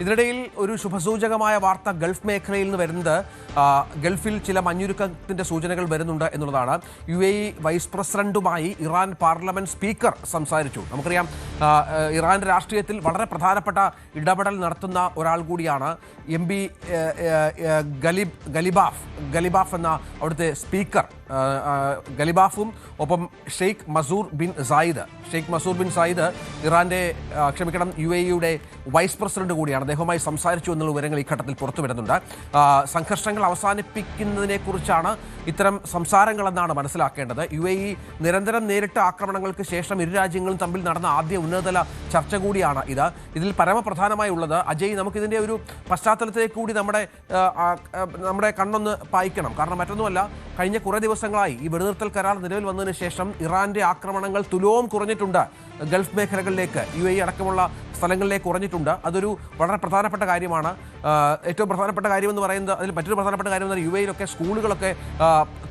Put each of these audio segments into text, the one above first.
ഇതിനിടയിൽ ഒരു ശുഭസൂചകമായ വാർത്ത ഗൾഫ് മേഖലയിൽ നിന്ന് വരുന്നത് ഗൾഫിൽ ചില മഞ്ഞുരുക്കത്തിന്റെ സൂചനകൾ വരുന്നുണ്ട് എന്നുള്ളതാണ്. UAE വൈസ് പ്രസിഡന്റുമായി ഇറാൻ പാർലമെന്റ് സ്പീക്കർ സംസാരിച്ചു. നമുക്കറിയാം ഇറാന്റെ രാഷ്ട്രീയത്തിൽ വളരെ പ്രധാനപ്പെട്ട ഇടപെടൽ നടത്തുന്ന ഒരാൾ കൂടിയാണ് MB ഗലിബാഫ് എന്ന അവിടുത്തെ സ്പീക്കർ. ഗലിബാഫും ഒപ്പം ഷെയ്ഖ് മസൂർ ബിൻ സായിദ് ഇറാന്റെ UAEയുടെ വൈസ് പ്രസിഡന്റ് കൂടിയാണ്. അദ്ദേഹവുമായി സംസാരിച്ചു എന്നുള്ള വിവരങ്ങൾ ഈ ഘട്ടത്തിൽ പുറത്തു വരുന്നുണ്ട്. സംഘർഷങ്ങൾ അവസാനിപ്പിക്കുന്നതിനെക്കുറിച്ചാണ് ഇത്തരം സംസാരങ്ങളെന്നാണ് മനസ്സിലാക്കേണ്ടത്. UAE നിരന്തരം നേരിട്ട ആക്രമണങ്ങൾക്ക് ശേഷം ഇരു രാജ്യങ്ങളും തമ്മിൽ നടന്ന ആദ്യ ഉന്നതതല ചർച്ച കൂടിയാണ് ഇത്. ഇതിൽ പരമപ്രധാനമായി ഉള്ളത് അജയ്, നമുക്കിതിൻ്റെ ഒരു പശ്ചാത്തലത്തിലേക്ക് കൂടി നമ്മുടെ കണ്ണൊന്ന് പായിക്കണം. കാരണം മറ്റൊന്നുമല്ല, കഴിഞ്ഞ കുറേ ദിവസങ്ങളായി ഈ വെടിനിർത്തൽ കരാർ നിലവിൽ വന്നതിന് ശേഷം ഇറാന്റെ ആക്രമണങ്ങൾ തുലോം കുറഞ്ഞിട്ടുണ്ട്. ഗൾഫ് മേഖലകളിലേക്ക് UAE അടക്കമുള്ള സ്ഥലങ്ങളിലേക്ക് കുറഞ്ഞിട്ടുണ്ട്. അതൊരു വളരെ പ്രധാനപ്പെട്ട കാര്യമാണ്. ഏറ്റവും പ്രധാനപ്പെട്ട കാര്യമെന്ന് പറയുന്നത്, അതിൽ മറ്റൊരു പ്രധാനപ്പെട്ട കാര്യം എന്ന് പറഞ്ഞാൽ UAEയിലൊക്കെ സ്കൂളുകളൊക്കെ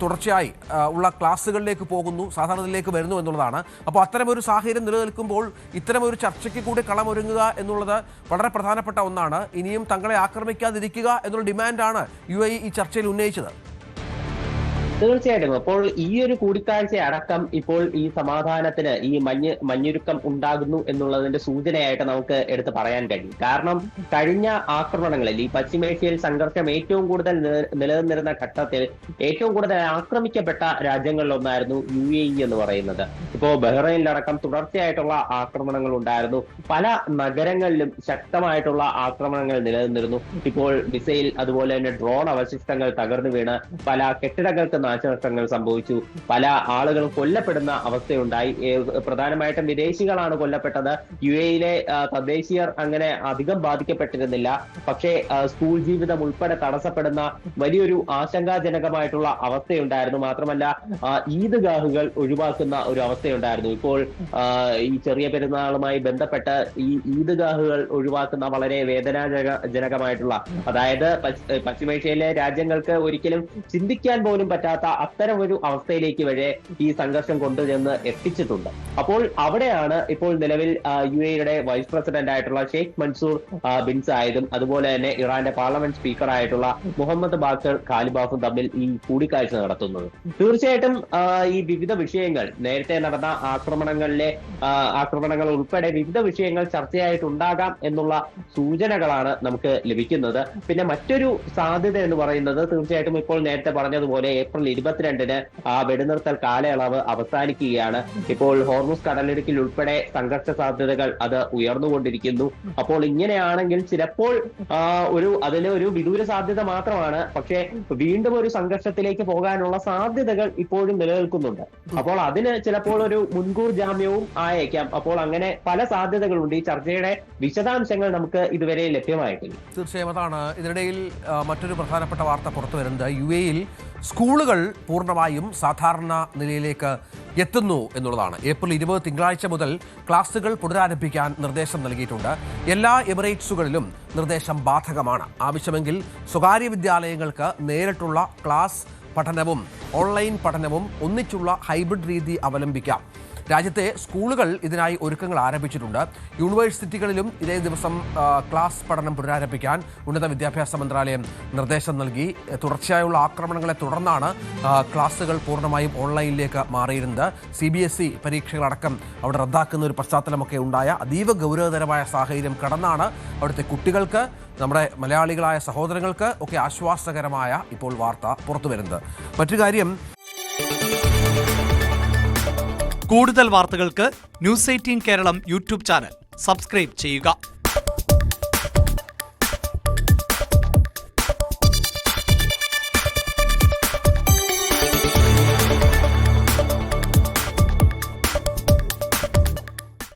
തുടർച്ചയായി ഉള്ള ക്ലാസ്സുകളിലേക്ക് പോകുന്നു, സാധാരണയിലേക്ക് വരുന്നു എന്നുള്ളതാണ്. അപ്പോൾ അത്തരമൊരു സാഹചര്യം നിലനിൽക്കുമ്പോൾ ഇത്തരമൊരു ചർച്ചയ്ക്ക് കൂടി കളമൊരുങ്ങുക എന്നുള്ളത് വളരെ പ്രധാനപ്പെട്ട ഒന്നാണ്. ഇനിയും തങ്ങളെ ആക്രമിക്കാതിരിക്കുക എന്നുള്ള ഡിമാൻഡാണ് UAE ഈ ചർച്ചയിൽ ഉന്നയിച്ചത്. തീർച്ചയായിട്ടും. അപ്പോൾ ഈ ഒരു കൂടിക്കാഴ്ച അടക്കം ഇപ്പോൾ ഈ സമാധാനത്തിന് ഈ മഞ്ഞുരുക്കം ഉണ്ടാകുന്നു എന്നുള്ളതിന്റെ സൂചനയായിട്ട് നമുക്ക് എടുത്ത് പറയാൻ കഴിയും. കാരണം കഴിഞ്ഞ ആക്രമണങ്ങളിൽ ഈ പശ്ചിമേഷ്യയിൽ സംഘർഷം ഏറ്റവും കൂടുതൽ നിലനിന്നിരുന്ന ഘട്ടത്തിൽ ഏറ്റവും കൂടുതൽ ആക്രമിക്കപ്പെട്ട രാജ്യങ്ങളിലൊന്നായിരുന്നു UAE എന്ന് പറയുന്നത്. ഇപ്പോ ബഹ്റൈനിലടക്കം തുടർച്ചയായിട്ടുള്ള ആക്രമണങ്ങൾ ഉണ്ടായിരുന്നു. പല നഗരങ്ങളിലും ശക്തമായിട്ടുള്ള ആക്രമണങ്ങൾ നിലനിന്നിരുന്നു. ഇപ്പോൾ മിസൈൽ അതുപോലെ തന്നെ ഡ്രോൺ അവശിഷ്ടങ്ങൾ തകർന്നു വീണ് പല കെട്ടിടങ്ങൾക്ക് നാശനഷ്ടങ്ങൾ സംഭവിച്ചു. പല ആളുകളും കൊല്ലപ്പെടുന്ന അവസ്ഥയുണ്ടായി. പ്രധാനമായിട്ടും വിദേശികളാണ് കൊല്ലപ്പെട്ടത്. UAEയിലെ തദ്ദേശീയർ അങ്ങനെ അധികം ബാധിക്കപ്പെട്ടിരുന്നില്ല. പക്ഷേ സ്കൂൾ ജീവിതം ഉൾപ്പെടെ തടസ്സപ്പെടുന്ന വലിയൊരു ആശങ്കാജനകമായിട്ടുള്ള അവസ്ഥയുണ്ടായിരുന്നു. മാത്രമല്ല ഈദ്ഗാഹുകൾ ഒഴിവാക്കുന്ന ഒരു അവസ്ഥയുണ്ടായിരുന്നു. ഇപ്പോൾ ഈ ചെറിയ പെരുന്നാളുമായി ബന്ധപ്പെട്ട് ഈ ഈദ്ഗാഹുകൾ ഒഴിവാക്കുന്ന വളരെ വേദനാജനകമായിട്ടുള്ള, അതായത് പശ്ചിമേഷ്യയിലെ രാജ്യങ്ങൾക്ക് ഒരിക്കലും ചിന്തിക്കാൻ പോലും പറ്റാത്ത അത്തരം ഒരു അവസ്ഥയിലേക്ക് വരെ ഈ സംഘർഷം കൊണ്ടുചെന്ന് എത്തിച്ചിട്ടുണ്ട്. അപ്പോൾ അവിടെയാണ് ഇപ്പോൾ നിലവിൽ UAEയുടെ വൈസ് പ്രസിഡന്റ് ആയിട്ടുള്ള ഷെയ്ഖ് മൻസൂർ ബിൻ സായിദും അതുപോലെ തന്നെ ഇറാന്റെ പാർലമെന്റ് സ്പീക്കർ ആയിട്ടുള്ള മുഹമ്മദ് ബാഖർ ഖാലിബാഫും തമ്മിൽ ഈ കൂടിക്കാഴ്ച നടത്തുന്നത്. തീർച്ചയായിട്ടും ഈ വിവിധ വിഷയങ്ങൾ, നേരത്തെ നടന്ന ആക്രമണങ്ങൾ ഉൾപ്പെടെ വിവിധ വിഷയങ്ങൾ ചർച്ചയായിട്ടുണ്ടാകാം എന്നുള്ള സൂചനകളാണ് നമുക്ക് ലഭിക്കുന്നത്. പിന്നെ മറ്റൊരു സാധ്യത എന്ന് പറയുന്നത്, തീർച്ചയായിട്ടും ഇപ്പോൾ നേരത്തെ പറഞ്ഞതുപോലെ ഏപ്രിൽ 22-ന് ആ വെടിനിർത്തൽ കാലയളവ് അവസാനിക്കുകയാണ്. ഇപ്പോൾ ഹോർമുസ് കടലിടുക്കിൽ ഉൾപ്പെടെ സംഘർഷ സാധ്യതകൾ അത് ഉയർന്നുകൊണ്ടിരിക്കുന്നു. അപ്പോൾ ഇങ്ങനെയാണെങ്കിൽ ചിലപ്പോൾ അതിന് ഒരു വിദൂര സാധ്യത മാത്രമാണ്. പക്ഷേ വീണ്ടും ഒരു സംഘർഷത്തിലേക്ക് പോകാനുള്ള സാധ്യതകൾ ഇപ്പോഴും നിലനിൽക്കുന്നുണ്ട്. അപ്പോൾ അതിന് ചിലപ്പോൾ ഒരു മുൻകൂർ ജാമ്യവും ആയേക്കാം. അപ്പോൾ അങ്ങനെ പല സാധ്യതകളുണ്ട്. ഈ ചർച്ചയുടെ വിശദാംശങ്ങൾ നമുക്ക് ഇതുവരെ ലഭ്യമായിട്ടില്ല. തീർച്ചയായും അതാണ്. ഇതിനിടയിൽ മറ്റൊരു പ്രധാനപ്പെട്ട വാർത്ത പുറത്തു വരുന്നത്, UAEയിൽ സ്കൂളുകൾ പൂർണ്ണമായും സാധാരണ നിലയിലേക്ക് എത്തുന്നു എന്നുള്ളതാണ്. ഏപ്രിൽ 20 തിങ്കളാഴ്ച മുതൽ ക്ലാസുകൾ പുനരാരംഭിക്കാൻ നിർദ്ദേശം നൽകിയിട്ടുണ്ട്. എല്ലാ എമിറേറ്റ്സുകളിലും നിർദ്ദേശം ബാധകമാണ്. ആവശ്യമെങ്കിൽ സ്വകാര്യ വിദ്യാലയങ്ങൾക്ക് നേരിട്ടുള്ള ക്ലാസ് പഠനവും ഓൺലൈൻ പഠനവും ഒന്നിച്ചുള്ള ഹൈബ്രിഡ് രീതി അവലംബിക്കാം. രാജ്യത്തെ സ്കൂളുകൾ ഇതിനായി ഒരുക്കങ്ങൾ ആരംഭിച്ചിട്ടുണ്ട്. യൂണിവേഴ്സിറ്റികളിലും ഇതേ ദിവസം ക്ലാസ് പഠനം പുനരാരംഭിക്കാൻ ഉന്നത വിദ്യാഭ്യാസ മന്ത്രാലയം നിർദ്ദേശം നൽകി. തുടർച്ചയായുള്ള ആക്രമണങ്ങളെ തുടർന്നാണ് ക്ലാസുകൾ പൂർണ്ണമായും ഓൺലൈനിലേക്ക് മാറിയിരുന്നത്. CBSE പരീക്ഷകളടക്കം അവിടെ റദ്ദാക്കുന്ന ഒരു പശ്ചാത്തലമൊക്കെ ഉണ്ടായ അതീവ ഗൗരവതരമായ സാഹചര്യം കടന്നാണ് അവിടുത്തെ കുട്ടികൾക്ക്, നമ്മുടെ മലയാളികളായ സഹോദരങ്ങൾക്ക് ഒക്കെ ആശ്വാസകരമായ ഇപ്പോൾ വാർത്ത പുറത്തു വരുന്നത്. മറ്റൊരു കാര്യം, കൂടുതൽ വാർത്തകൾക്ക് News 18 Keralam YouTube channel subscribe ചെയ്യുക.